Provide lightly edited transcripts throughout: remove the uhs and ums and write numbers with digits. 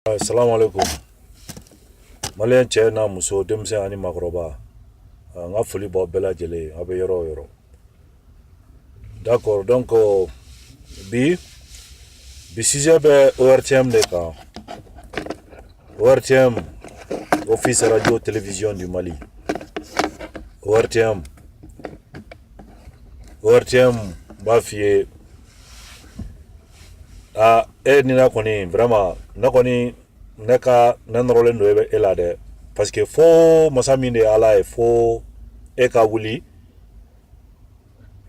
Assalamu alaikum. Malien cɛ n'a muso denmisɛn ani makɔrɔba. N ka foli b'aw bɛɛ lajɛlen aw bɛ yɔrɔ o yɔrɔ. D'accord, donc bi sujet bɛ ORTM de kan. ORTM, Office Radio Télévision du Mali. ORTM b'a f'i ye ni na kɔni vraiment ne kɔni ne nɔrɔlen don e la dɛ, parce que fo masa min de ye Ala ye, fo e ka wuli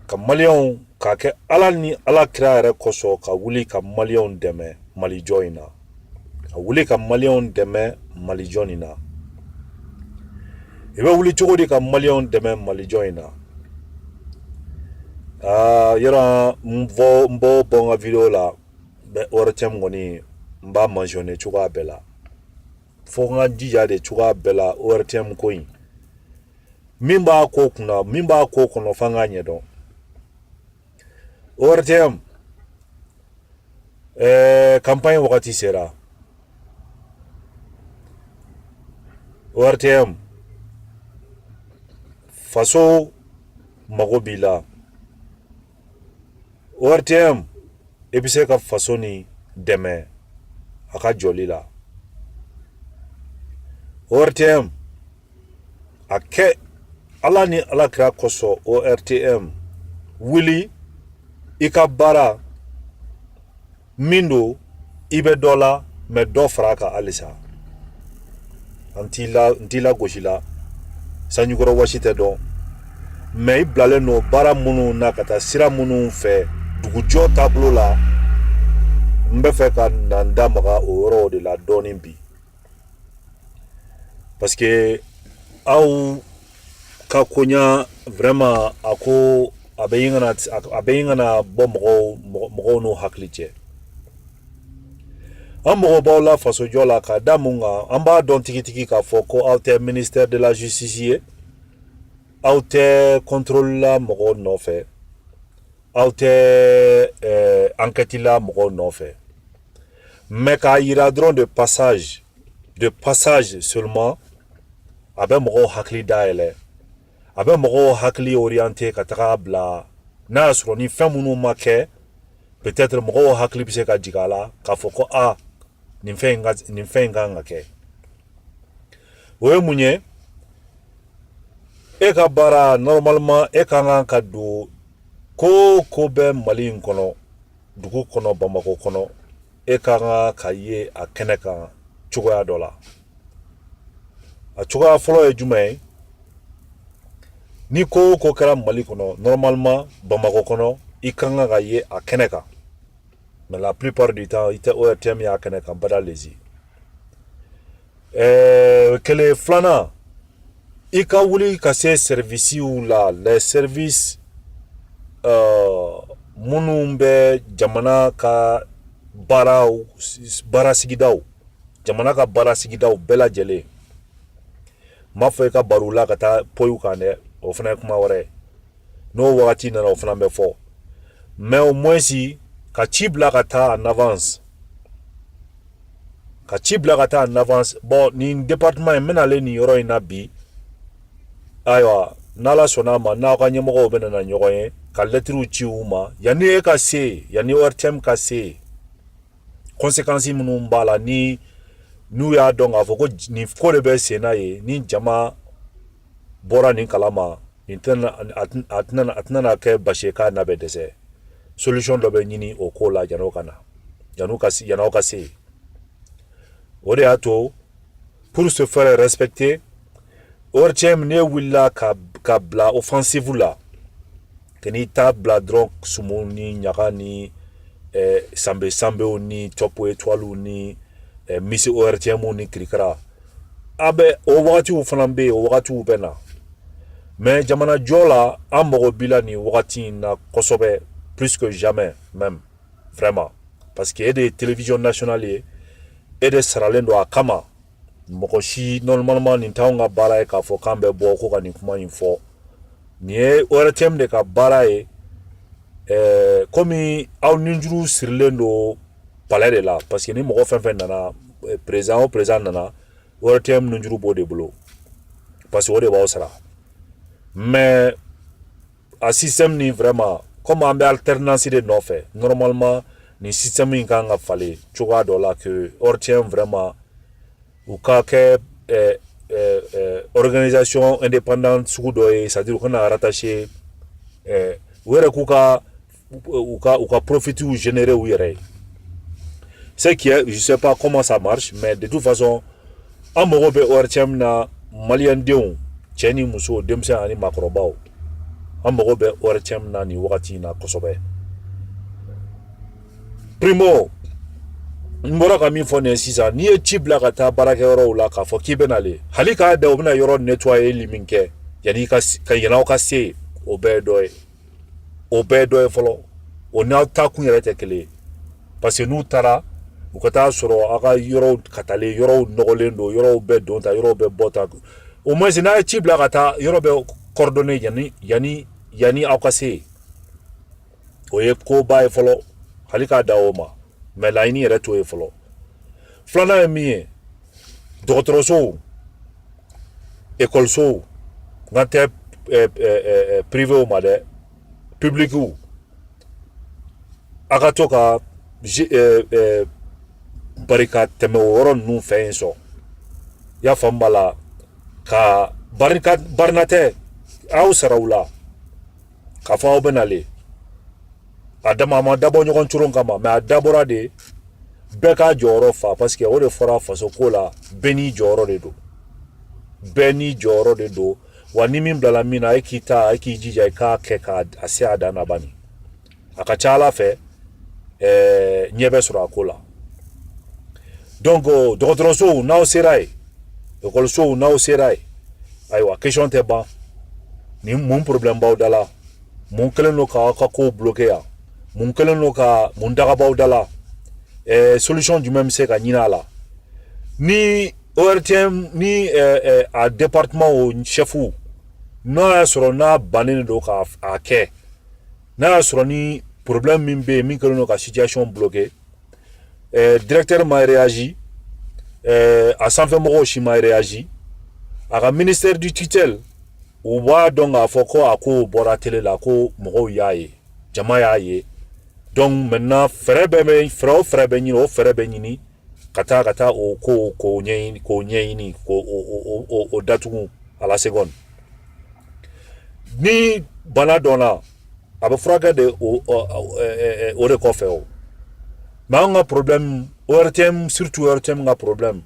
ka maliyɛnw k'a kɛ Ala ni Ala kira yɛrɛ kosɔn, ka wuli ka maliyɛnw dɛmɛ Malijɔ in na, ka wuli ka maliyɛnw dɛmɛ Malijɔ in na. I bɛ wuli cogo di ka maliyɛnw dɛmɛ Malijɔ in na? Yɔrɔ n bɔ n ka video la bɛ ORTM kɔni n b'a mentionné cogoya bɛɛ la, fo n ka jija de cogoya bɛɛ la ORTM ko in. Min b'a ko kunna, min b'a ko kɔnɔ f'an k'a ɲɛdɔn. ORTM campagne wagati sera. ORTM faso mago b'i la. ORTM e bɛ se ka faso ni dɛmɛ a ka jɔli la. ORTM a kɛ Ala ni Ala kira kosɔn. ORTM wuli i ka baara min don i bɛ dɔ la, mais dɔ fara a kan halisa. N t'i la gosi la, sanjikɔrɔ wɔsi tɛ dɔn, mais i bilalen don baara minnu na ka taa sira minnu fɛ dugujɔ taabolo la. N bɛ fɛ ka na n da maga o yɔrɔw de la dɔɔnin bi, parce que aw ka koɲa vraiment a ko a bɛ yen kana bɔ mɔgɔw n'u hakili cɛ. An mɔgɔ b'aw la fasojɔ la ka da mun kan, an b'a dɔn tigitigi k'a fɔ ko aw tɛ ministère de la justice ye, aw tɛ contrôle la mɔgɔw nɔfɛ, aw tɛ enquête la mɔgɔw nɔfɛ, mais k'a yira dɔrɔn de passage seulement, a bɛ mɔgɔw hakili dayɛlɛ, a bɛ mɔgɔw hakili orienté ka taga bila n'a y'a sɔrɔ ni fɛn minnu ma kɛ, peut-être mɔgɔw hakili bɛ se ka jigin a la k'a fɔ ko nin fɛn in kan ka kɛ. O ye mun ye? E ka baara normalement e ka kan ka don ko bɛ Mali in kɔnɔ, dugu kɔnɔ, Bamako kɔnɔ, e ka kan ka ye a kɛnɛ kan cogoya dɔ la. A cogoya fɔlɔ ye jumɛn ye? Ni ko kɛra Mali kɔnɔ, normalement Bamako kɔnɔ, i ka kan ka ye a kɛnɛ kan, mais la plupart du temps i tɛ ORTM ye a kɛnɛ kan bada lezi. Kelen filanan, i ka wuli ka se servisiw la, les services minnu bɛ jamana ka baara sigidaw bɛɛ lajɛlen. N m'a fɔ i ka baro la ka taa poyiw kan dɛ, o fana ye kuma wɛrɛ, n'o wagati nana o fana bɛ fɔ, mais au moins ka ci bila ka taa en avance, bon nin département in n bɛn'ale nin yɔrɔ in na bi, ayiwa n'Ala sɔnna a ma, n'aw ka ɲɛmɔgɔw bɛ na ɲɔgɔn ye ka lettres ci u ma, yanni e ka se, yanni ORTM ka se, conséquences minnu b'a la n'u y'a dɔn k'a fɔ ko nin ko de bɛ sen na ye, ni jama bɔra nin kalama, a tɛna kɛ basi ye k'a na bɛ dɛsɛ. Solution dɔ bɛ ɲini o ko la yan'aw ka se. O de y'a to pour se faire respecter, ORTM ne wulila ka bila offensive la, que n'i t'a bila dɔrɔn Sumu ni Ɲaga ni Sanbew ni Top Étoile ni Miss ORTM ni Kirikara, a bɛ o wagatiw fana bɛ yen, o wagatiw bɛ na, mais jamanajɔ la an mago b'i la nin wagati in na kosɛbɛ, plus que jamais même, vraiment, parce que e de ye télévision nationale ye, e de saralen don a kama. Mɔgɔ si normalement nin t'anw ka baara ye k'a fɔ k'an bɛ bɔ ko ka nin kuma in fɔ. Nin ye ORTM de ka baara ye, komi aw ninjuru sirilen don palais de la, parce que ni mɔgɔ fɛn fɛn nana président nana ORTM nunjuru bo de bolo parce que o de b'aw sara mais a système ni vraiment comme an bɛ alternance de nɔfɛ normalement ni système in kan ka falen cogoya dɔ la que ORTM vraiment u ka kɛ organisation indépendante sugu dɔ ye c'est à dire u kana rattaché u yɛrɛ k'u ka profit ou générer u yɛrɛ ye c'est qui est je sais pas comment ça marche mais de toute façon an mago bɛ ORTM na malien denw cɛ ni muso denmisɛn ani maakɔrɔbaw an mago bɛ ORTM na ni wagati in na kosɛbɛ primo n bɔra ka min fɔ nin ye sisan n'i ye ci bila ka taa baarakɛyɔrɔw la k'a fɔ k'i bɛ nale hali k'a da u bɛna yɔrɔ nettoyer min kɛ yanni yan'aw ka se o bɛɛ ye dɔ ye o bɛɛ ye dɔ ye fɔlɔ o n'aw taa kun yɛrɛ tɛ kelen ye parce que n'u taara u ka taa sɔrɔ aw ka yɔrɔw katalen yɔrɔw nɔgɔlen don yɔrɔw bɛɛ don ta yɔrɔw bɛɛ bɔ ta au moins n'a ye ci bila ka taa yɔrɔ bɛɛ coordonné yanni aw ka se o ye koba ye fɔlɔ hali k'a da o ma mais laɲini yɛrɛ t'o ye fɔlɔ filanan ye min ye dɔgɔtɔrɔsow ekɔlisow nka tɛ privéw ma dɛ publiciw a ka to ka bari ka tɛmɛ o yɔrɔ ninnu fɛ yen sɔn i y'a faamu b'a la ka barina tɛ aw sara u la k'a fɔ aw bɛ nale a ma dabɔ ɲɔgɔn coron kama mais a dabɔra de bɛɛ k'a jɔyɔrɔ fa parce que o de fɔra faso ko la bɛɛ n'i jɔyɔrɔ de don bɛɛ n'i jɔyɔrɔ de don wa ni min bilala min na a ye k'i jija i k'a kɛ k'a se a dan na bani a ka ca ala fɛ ɲɛ bɛ sɔrɔ a ko la donc dɔgɔtɔrɔsow n'aw sera yen ekɔlisow n'aw sera yen ayiwa question tɛ ban ni mun problème b'aw da la mun kɛlen don k'aw ka kow bloqué yan mun kɛlen don ka mun dagabaw da la solution jumɛn bɛ se ka ɲini a la ni ORTM ni a département o chefw n'a y'a sɔrɔ n'a bannen don k'a kɛ n'a y'a sɔrɔ ni problème min bɛ yen min kɛlen don ka situation bloqué directeur ma réagi a sanfɛmɔgɔw si ma réagi a ka ministère du tutelle u b'a dɔn k'a fɔ ko a ko bɔra télé la ko mɔgɔw y'a ye jama y'a ye donc maintenant fɛɛrɛ bɛ ɲini o fɛɛrɛ bɛ ɲini ka taa o ko k'o ɲɛɲini k'o datugu à la seconde ni bana dɔnna a bɛ furakɛ de o de kɔfɛ o mais an ka problème ORTM surtout ORTM ka problème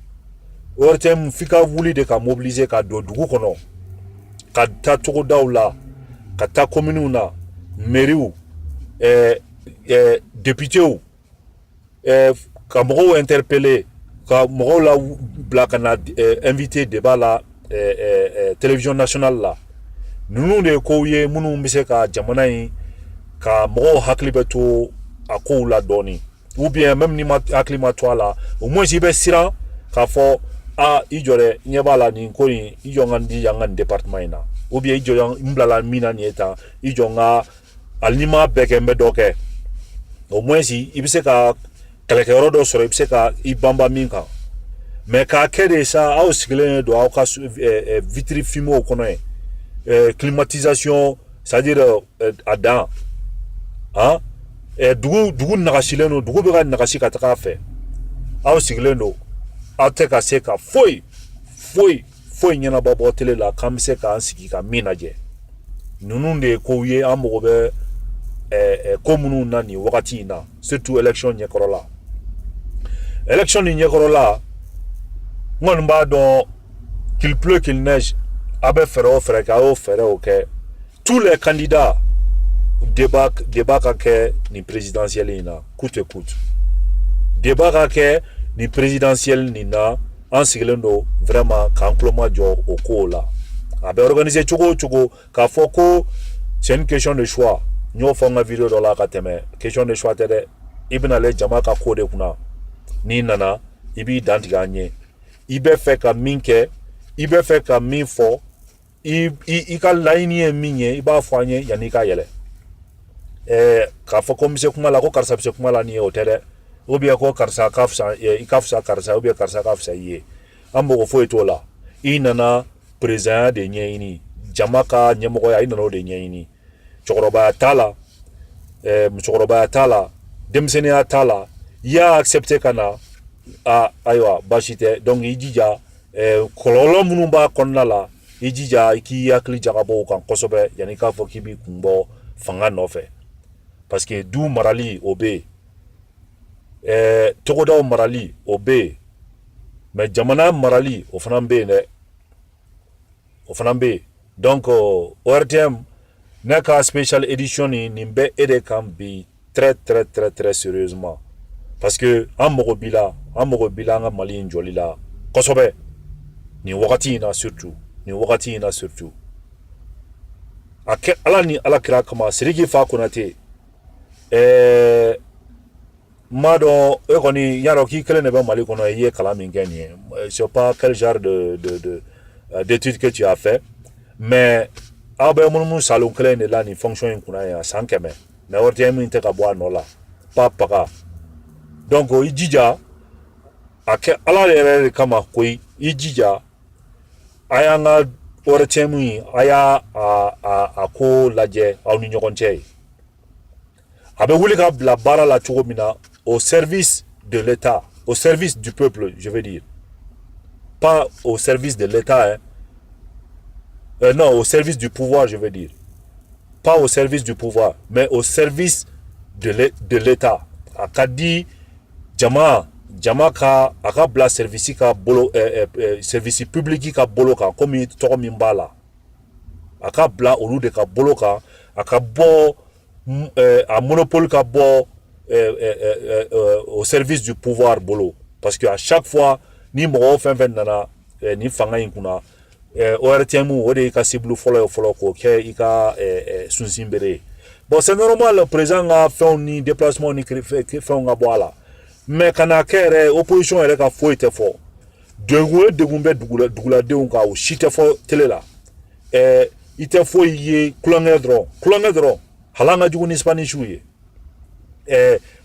ORTM f'i ka wuli de ka mobiliser ka don dugu kɔnɔ ka taa togodaw la ka taa communew na mairiw députéw ka mɔgɔw interpeller ka mɔgɔw la bila ka na invité débat la télévision nationale la ninnu de ye kow ye minnu bɛ se ka jamana in ka mɔgɔw hakili bɛ to a kow la dɔɔni ou bien même ni ma hakili ma to a la au moins i bɛ siran k'a fɔ i jɔ dɛ ɲɛ b'a la nin ko in i jɔ n ka n dija n ka nin département in na ou bien i jɔ n bilala min na nin ye tan i jɔ n ka hali ni ma bɛɛ kɛ n bɛ dɔ kɛ au moins i bɛ se ka kɛlɛkɛyɔrɔ dɔ sɔrɔ i bɛ se ka i banba min kan mais k'a kɛ de sa aw sigilen don aw ka vitre fumeau kɔnɔ yen climatisation c'est à dire a dan dugu nagasilen don dugu bɛ ka nagasi ka taga a fɛ aw sigilen don aw tɛ ka se ka foyi ɲɛnabɔ bɔ télé la k'an bɛ se k'an sigi ka min lajɛ ninnu de ye kow ye an mago bɛ ko minnu na nin wagati in na surtout élection ɲɛkɔrɔla élection ni ɲɛkɔrɔla n kɔni b'a dɔn qu'il pleut qu'il neige a bɛ fɛɛrɛ o fɛɛrɛ kɛ a y'o fɛɛrɛw kɛ tous les candidats débat ka kɛ nin présidentielle in na coûte que coûte débat ka kɛ nin présidentielle nin na an sigilen don vraiment k'an kuloma jɔ o kow la a bɛ organiser cogo o cogo k'a fɔ ko c'est une question de choix n y'o fɔ n ka vidéo dɔ la ka tɛmɛ question de choix tɛ dɛ i bɛna lajɛ jama ka ko de kunna n'i nana i b'i dan tigɛ an ɲɛ i bɛ fɛ ka min kɛ i bɛ fɛ ka min fɔ i ka laɲini ye min ye i b'a fɔ an ye yanni i ka yɛlɛ k'a fɔ ko n bɛ se kuma la ko karisa bɛ se kuma la nin ye o tɛ dɛ ou bien ko karsa kafsa i kafsa karsa ou bien karsa kafsa ye ambo ko fo to la inana président de nyeni jamaka nyamoko ya inano de nyeni chokoroba tala chokoroba tala demsene tala ya accepter kana aywa bashite donc ijija kololo munumba konnala ijija iki yakli jagabo kan kosobe yani ka fo kibi kumbo fanga nofe parce que du marali obe togodaw marali obe mais jamana marali o fanambe ne o fanambe donc ORTM naka special edition ni nimbe ede kan bi très sérieusement parce que amogobila nga mali njolila kosobe ni wakati na surtout ake alani alakira kama sirigi fa kunate mado ekoni yaro ki kele ne ba mali kono ye kala min gagné je sais pas quel genre de d'études que tu as fait mais abe mon salon kele ne la ni fonction kuna ya sankeme na ORTM inte ka bo anola papa donc ijija ake ala lere kama koi ijija ayanga ORTM aya a ko laje aw ni nyokonche abe wuli ka la bara la chogomina au service de l'État, au service du peuple, je veux dire. Pas au service de l'État, hein. Non, au service du pouvoir, je veux dire. Pas au service du pouvoir, mais au service de l'État. Akadi, Jama ka akabla service ka bolo service public ka bolo ka comme to mimbala. Akabla olu de ka bolo ka akabo a monopole ka bo au service du pouvoir bolo parce que à chaque fois ni mo fen nana ni fanga inkuna ORTM o de ka siblu folo ko ke ika sunsimbere bon c'est normal le président a fait ni déplacement ni fait nga boala mais kana kere opposition ele ka fo ite fo de gumbe dugula de on ka o shite fo telela ite fo ye klongedro halanga jugu ni spanish uye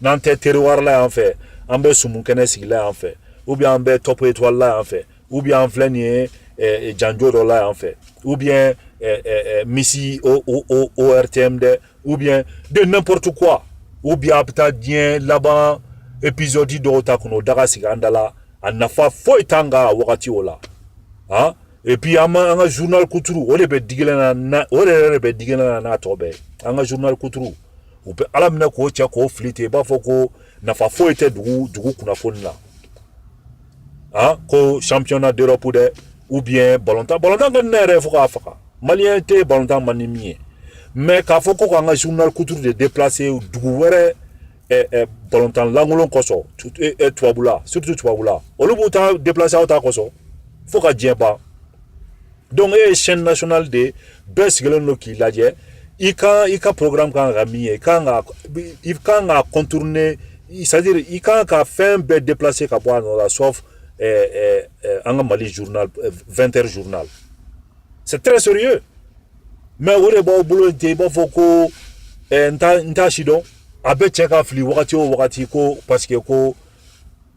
nante terroir la en fait ambe sumunkene sigla en fait ou bien ambe top étoile la en fait ou bien flanier janjo la en fait ou bien Missy ORTM ou bien de n'importe quoi ou bien peut-être bien là-bas épisode de takuno daga sigandala anafa foitanga wakati ola hein et puis anga journal kuturu ole be digela na tobe anga journal kuturu ou peut alamina ko tia ko flité ba foko na fa fo était dugu kuna konna hein ko championnat d'Europe ou bien ballontan nere foka afaka malien te ballontan manimie mais ka foko ko anga journal couture de déplacer dugu were ballontan langolon koso et tuabula surtout tuabula olubuta déplacer auta koso foka djeba donc chaîne nationale de best gelon ki laje ika programme kan ramier kan a contourner c'est-à-dire ika ka fin be déplacer ka boire la sauf anga mali journal 20h journal c'est très sérieux mais ore bo bulo te bo foko nta shido abe cheka fli wakati ko parce que ko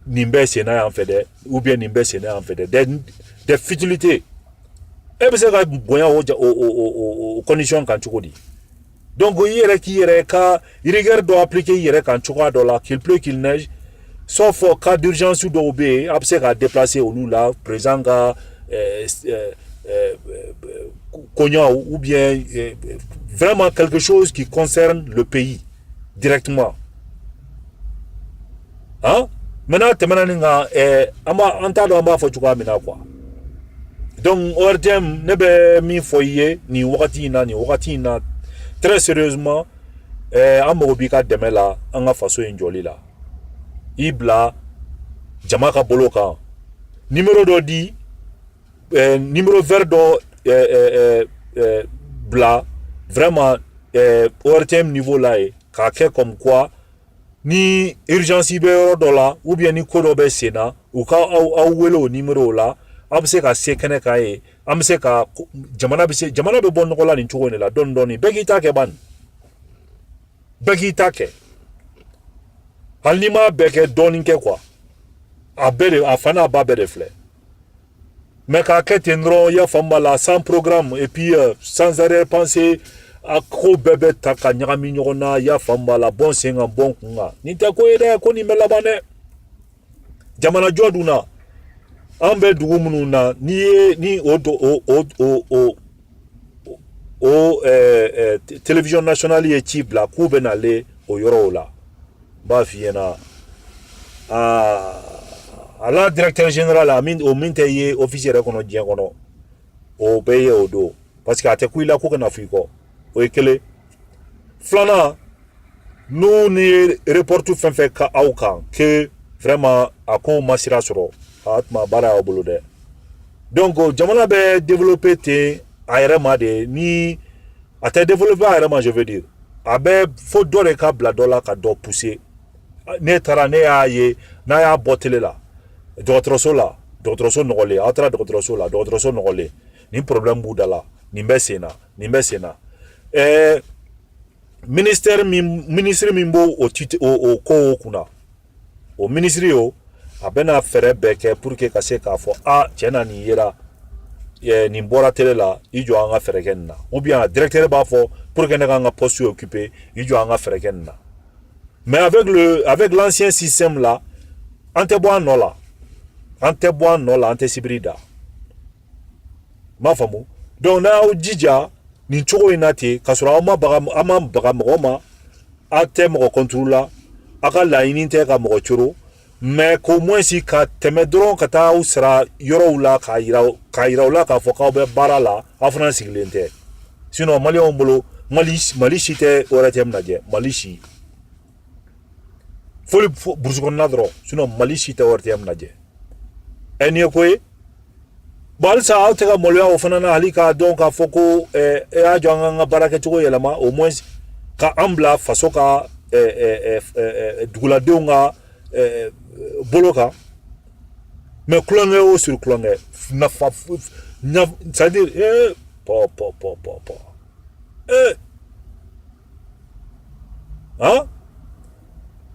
nimbe sena en fait ou bien nimbe sena en fait des futilités et bien c'est ka boya au condition kan chukodi donc yere ki yere ka irrigar doit appliquer yere kan chukwa dola qu'il pleut qu'il neige sauf cas d'urgence ou d'obé après ka déplacer au là présent ga Konya ou bien vraiment quelque chose qui concerne le pays directement hein maintenant temananga ama antado amba fo chukwa mina quoi donc ORTM nebe mi foyer ni wakati na très sérieusement amobika demela anga faso enjoli la ibla jamaka boloka numéro do di numéro vert do bla vraiment ORTM niveau là ka comme quoi ni urgence be dola ou bien ni kodo be sena ou ka au welo numéro là amse ka sekene ka amse ka jamana be bon ko la ni chugo ne la don doni begita ke ban begita ke Halima beke doninke quoi. A bede a fana ba bede flé. Mais qu'à qu'être ya famba là sans programme et puis sans arrêt penser à ko bébé taka nyami nyona ya famba la bon senga bon kunga. Ni ta ko ede ko ni melabane. Jamana joduna. Ambe dugumuna ni télévision nationale est type la coupe n'allait au yoro là. Ba fiena à la directeur général au mintaye officier reconnu bien kono au paye au dos parce que ate kuila ko na fiko o ekele flana nous ni report tout fait ka aukan que vraiment a ko masira soro atma bara o bulude donc jamana be développer te ayrema de ni ate développer ayrema je veux dire abe faut dore ka bla dollar ka do pousser ne tara ne aye na ya botele la dɔgɔtɔrɔso la dɔgɔtɔrɔso nɔgɔlen aw taara dɔgɔtɔrɔso la dɔgɔtɔrɔso nɔgɔlen ni problème b'u da la nin bɛ sen na ministre min b'o o ko kunna o ministre o a bɛna fɛɛrɛ bɛɛ kɛ pour que ka se k'a fɔ tiɲɛ na nin yera nin bɔra télé la i jɔ an ka fɛɛrɛ kɛ nin na ou bien directeur b'a fɔ pour que ne ka n ka poste occuper i jɔ an ka fɛɛrɛ kɛ nin na mais avec l'ancien système là an tɛ bɔ an nɔ la. Ante boan no la ante sibrida ma famu donc na o jija ni chogo inati kasura ama baga moma ate mo contrôla aka la ininte ka mo churu mais ko moins si ka temedron kata usra yoro la ka ira la ka foka be barala afran siglente sinon mali on bolo mali site oratem naje mali si foli burzugon nadro sinon mali site oratem naje eni koy bal sa altega molya ofanana halika donc a foko a janga baraka tugo yelama au moins ka ambla fasoka dugula deunga boloka mais clonge o sur clonge na fa c'est-à-dire po hein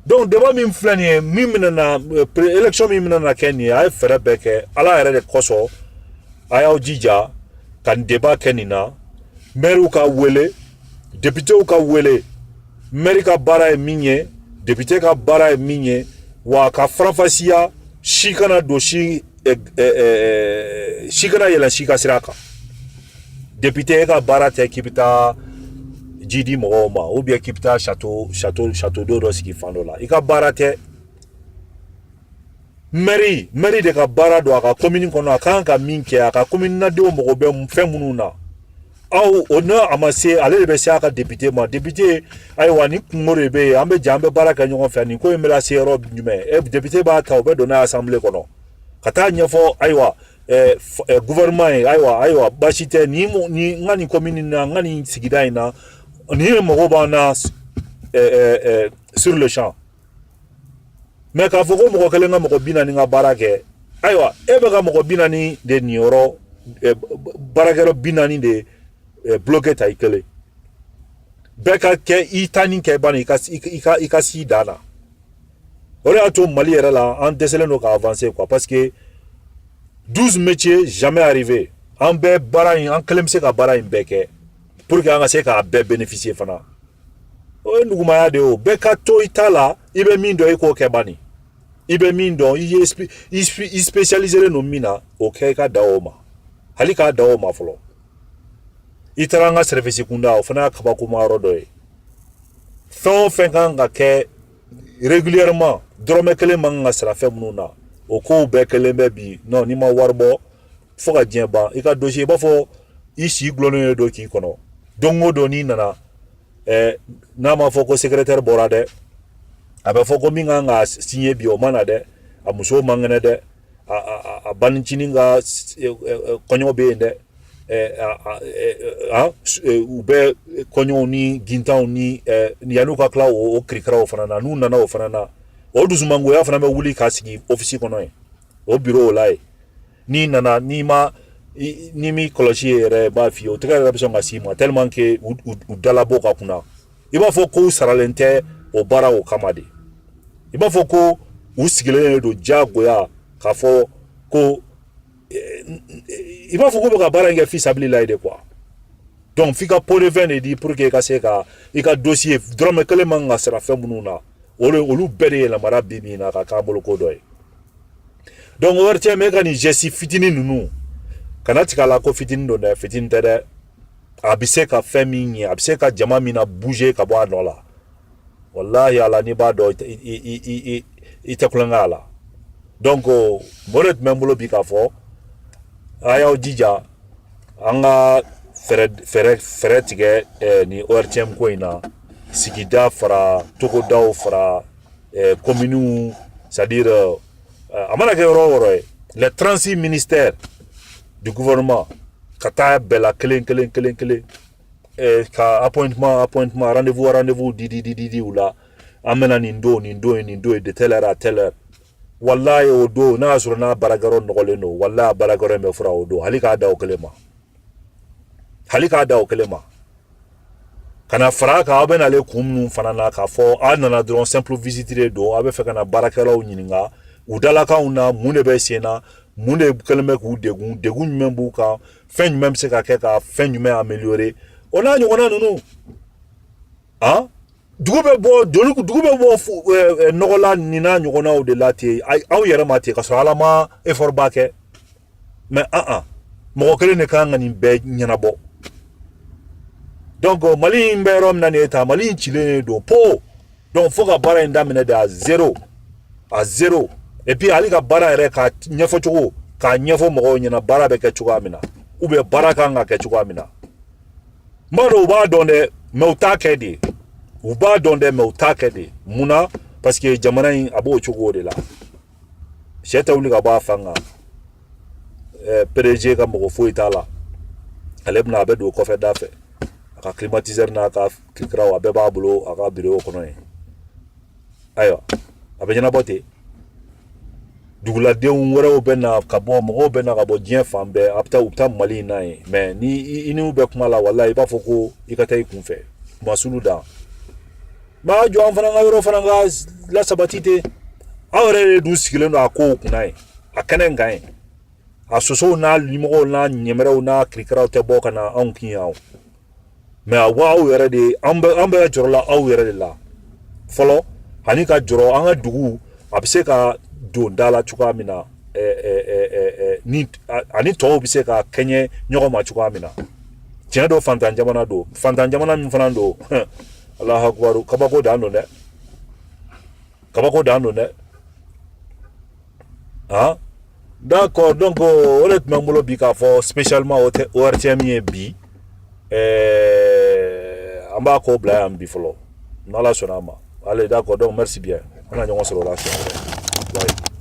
donc débat min flanie mimna élection mimna na Kenya ay fere beke ala yɛrɛ de koso ayaw jija kan débat kenina maire ka wele député ka wele maire ka bara minye député ka bara minye wa ka franfasia shikana doshi shikana yela shika siraka député ka bara te kipita jidi mogoma ou bien kipta château d'eau qui fando la ika barate mairie de ka bara do aka commune kono aka ka minke aka commune na de mo be mfemununa au ona amase ale be se aka député ay wani ngore be ambe jambe bara ka nyon fa ni ko emela se rob nyume député ba ta obe do na assemblée kono kata nyefo aywa gouvernement aywa bashite ni ngani commune na ngani sigida ina ni mo bana sur le champ mais ka foko mo ko lenga mo binani nga barake aywa ebe ga mo binani de nioro barakero binani de bloqué taikele beka ke itani ke bani ika si dana ore ato mali era la en décelé no ka avancer quoi parce que 12 métiers jamais arrivé en be barain en klemse ka barain beke pour que anga se ka be bénéficier fana o nduguma ya de o beka to itala ibe mindo iko ke bani ibe mindo i spécialisé no mina o ke ka daoma halika daoma folo itaranga service kunda o fana ka ba kuma rodo fon fenganga ke régulièrement drome kele manga sera fait mununa o ko be kele bi non ni ma warbo fo ka diemba ika dossier ba fo ici glono do ki kono dongo do ni nana na ma foko secrétaire borade abe foko minga nga signé bi o mana de amuso mangene de a banchini nga konyo be de ube konyo ni ginta ni yanuka kla o krikra o fanana nu nana o fanana o duzumango ya fanana wuli kasigi office kono o bureau lai ni nana ni ma ni mi koloshi re ba fi o tika ra beso ngasi ma tellement que u dala boka kuna iba fo ko saralente o bara o kamade il b'a fɔ ko u sigilen do jagoya k'a fɔ ko i b'a fɔ ko bɛ ka baara in kɛ fi sabililayi de quoi donc f'i ka pot de vin de di pour que i ka se ka i ka dossier dɔrɔmɛ kelen man ka sara fɛn minnu na olu bɛɛ de yɛlɛmara bi min na ka k'a bolo ko dɔ ye donc ORTM e ka nin geste fitinin ninnu kana tigɛ a la ko fitinin don dɛ fitinin tɛ dɛ a bɛ se ka fɛn min ɲɛ a bɛ se ka jama min na bouger ka bɔ a nɔ la wallahi ala n'i b'a dɔn i tɛ kulonkɛ a la donc o de tun bɛ n bolo bi k'a fɔ a y'aw jija an ka fɛɛrɛ tigɛ ni ORTM ko in na sigida fara togodaw fara communes c'est-à-dire a mana kɛ yɔrɔ o yɔrɔ ye les 36 ministères du gouvernement ka taa bɛɛ la kelen ka appointment rendez-vous di u la an bɛna nin don de telle heure à telle heure wallahi o don n'a y'a sɔrɔ n'a baarakɛyɔrɔ nɔgɔlen don wallahi a baarakɛyɔrɔ in bɛ fura o don hali k'a da o kelen ma kana fara kan aw bɛ n'ale kun minnu fana na k'a fɔ a nana dɔrɔn simple visite de don a bɛ fɛ ka na baarakɛlaw ɲininka u dalakanw na mun de bɛ sen na mun de kɛlen bɛ k'u degun jumɛn b'u kan fɛn jumɛn bɛ se ka kɛ ka fɛn jumɛn améliorer o n'a ɲɔgɔnna ninnu dugu bɛ bɔ nɔgɔla nin n'a ɲɔgɔnnaw de la ten aw yɛrɛ ma ten ka sɔrɔ ala ma effort ba kɛ mais mɔgɔ kelen de kan ka nin bɛɛ ɲɛnabɔ donc Mali in bɛ yɔrɔ min na nin ye tan Mali in cilen don po donc fo ka baara in daminɛ de à zéro et puis hali ka baara yɛrɛ ka ɲɛfɔ cogo k'a ɲɛfɔ mɔgɔw ɲɛna baara bɛ kɛ cogoya min na ou bien baara kan ka kɛ cogoya min na n b'a dɔn u b'a dɔn dɛ mais u t'a kɛ de mun na parce que jamana in a b'o cogo de la sɛ tɛ wuli ka bɔ a fan kan PDG ka mɔgɔ foyi t'a la ale bɛna a bɛ don kɔfɛ da fɛ a ka climatiseur n'a ka kirikiraw a bɛɛ b'a bolo a ka bureau kɔnɔ yen ayiwa a bɛ ɲɛnabɔ ten duguladenw wɛrɛw bɛ na ka bɔ mɔgɔw bɛ na ka bɔ diɲɛ fan bɛɛ u bɛ taa Mali in na yen mais ni i n'u bɛ kuma la wallahi i b'a fɔ ko i ka taa i kunfɛ kuma sulu dan b'a jɔ an fana ka yɔrɔ fana ka lasabati ten aw yɛrɛ de dun sigilen don a kow kunna yen a kɛnɛ kan yen a sosow n'a limɔgɔw n'a ɲɛmɛrɛw n'a kirikiraw tɛ bɔ ka na anw kin yan mais a wa aw yɛrɛ de an bɛ jɔrɔ la aw yɛrɛ de la fɔlɔ ani ka jɔrɔ an ka dugu a bɛ se ka don da la cogoya min na ani tɔw bɛ se ka kɛɲɛ ɲɔgɔn ma cogoya min na tiɲɛ don fantan jamana min fana don Allahu akbar kabako dan don dɛ d'accord donc o de tun bɛ n bolo bi k'a fɔ spécialement ORTM ye bi an b'a ko bila yan bi fɔlɔ n'Ala sɔnna a ma allez d'accord donc merci bien an na ɲɔgɔn sɔrɔ o la siɲɛ wɛrɛ.